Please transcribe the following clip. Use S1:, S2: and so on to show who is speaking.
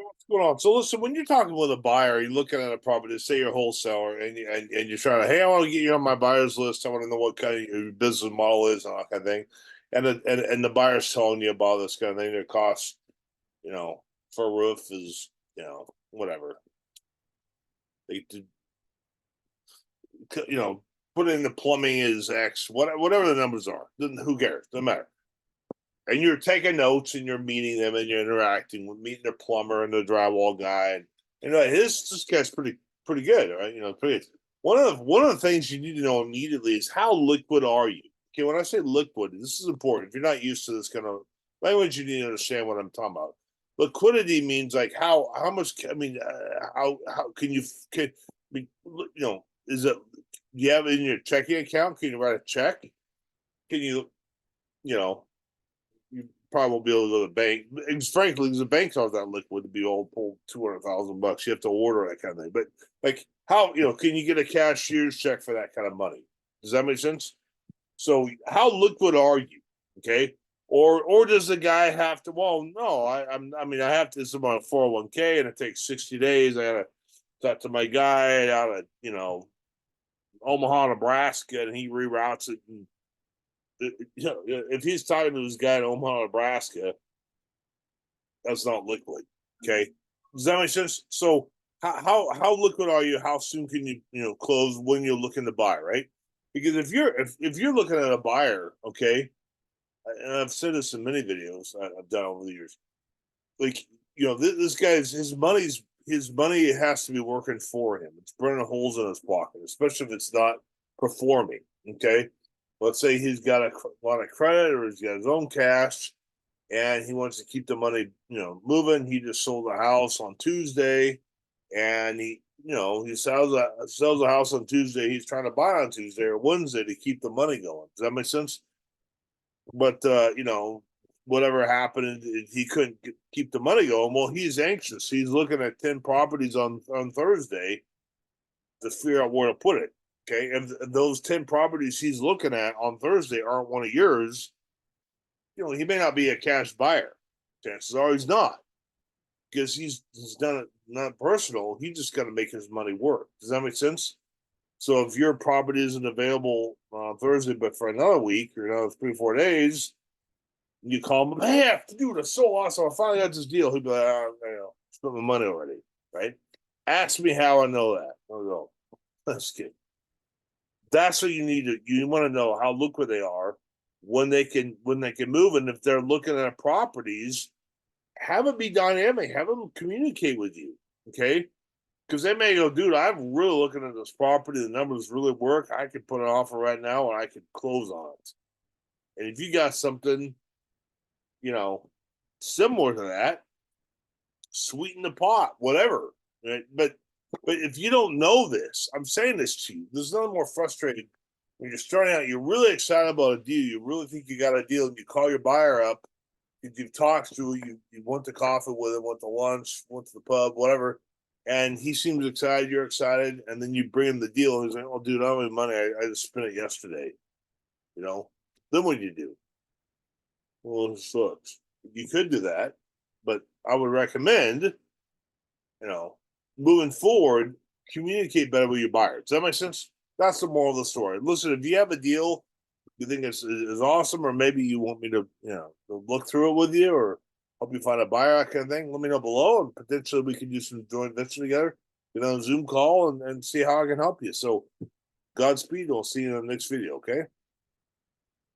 S1: what's going on? So listen, when you're talking with a buyer, you're looking at a property, say you're a wholesaler, and you're trying to, hey, I want to get you on my buyer's list. I want to know what kind of your business model is and all that kind of thing. And the buyer's telling you about this kind of thing. Their cost, for a roof is, whatever. They did, put in the plumbing is X, whatever the numbers are. Who cares? Doesn't matter. And you're taking notes and you're meeting them and you're interacting with meeting their plumber and the drywall guy. And this guy's pretty good, right? Pretty. One of the things you need to know immediately is how liquid are you? Okay, when I say liquid, this is important. If you're not used to this kind of language, you need to understand what I'm talking about. Liquidity means like how much. I mean, how can you is it? Do you have it in your checking account? Can you write a check? Can you probably won't be able to go to the bank. And frankly, because the bank's not that liquid to be able to pull $200,000. You have to order that kind of thing. But like, how can you get a cashier's check for that kind of money? Does that make sense? So, how liquid are you? Okay, or does the guy have to? Well, no, I have to. This is my 401k, and it takes 60 days. I gotta talk to my guy out of Omaha, Nebraska, and he reroutes it. And if he's talking to this guy in Omaha, Nebraska, that's not liquid. Okay, does that make sense? So how liquid are you? How soon can you close when you're looking to buy, right? Because if you're looking at a buyer, okay, and I've said this in many videos I've done over the years, like this guy's his money has to be working for him. It's burning holes in his pocket, especially if it's not performing. Okay, let's say he's got a lot of credit or he's got his own cash and he wants to keep the money, moving. He just sold a house on Tuesday and he sells a house on Tuesday. He's trying to buy on Tuesday or Wednesday to keep the money going. Does that make sense? But, whatever happened, he couldn't keep the money going. Well, he's anxious. He's looking at 10 properties on Thursday to figure out where to put it. Okay, if those 10 properties he's looking at on Thursday aren't one of yours, he may not be a cash buyer. Chances are he's not, because he's done it not personal. He just got to make his money work. Does that make sense? So if your property isn't available on Thursday, but for another week or another 3 or 4 days, you call him, hey, dude, it's so awesome. I finally got this deal. He'll be like, spent my money already, right? Ask me how I know that. I'll go, let's get. That's what you need to. You want to know how liquid they are, when they can move, and if they're looking at properties, have it be dynamic. Have them communicate with you, okay? Because they may go, dude, I'm really looking at this property. The numbers really work. I could put an offer right now, and I could close on it. And if you got something, similar to that, sweeten the pot, whatever. Right? But if you don't know this, I'm saying this to you. There's nothing more frustrating when you're starting out. You're really excited about a deal. You really think you got a deal, and you call your buyer up. You've talked to you went to coffee with him, went to lunch, went to the pub, whatever, and he seems excited. You're excited, and then you bring him the deal, and he's like, "Oh, dude, I don't have any money. I just spent it yesterday." Then what do you do? Well, it sucks. You could do that, but I would recommend, moving forward, communicate better with your buyers. Does that make sense? That's the moral of the story. Listen, if you have a deal you think is awesome, or maybe you want me to, look through it with you or help you find a buyer, that kind of thing, let me know below, and potentially we can do some joint venture together, get on a Zoom call and see how I can help you. So Godspeed. We'll see you in the next video. Okay.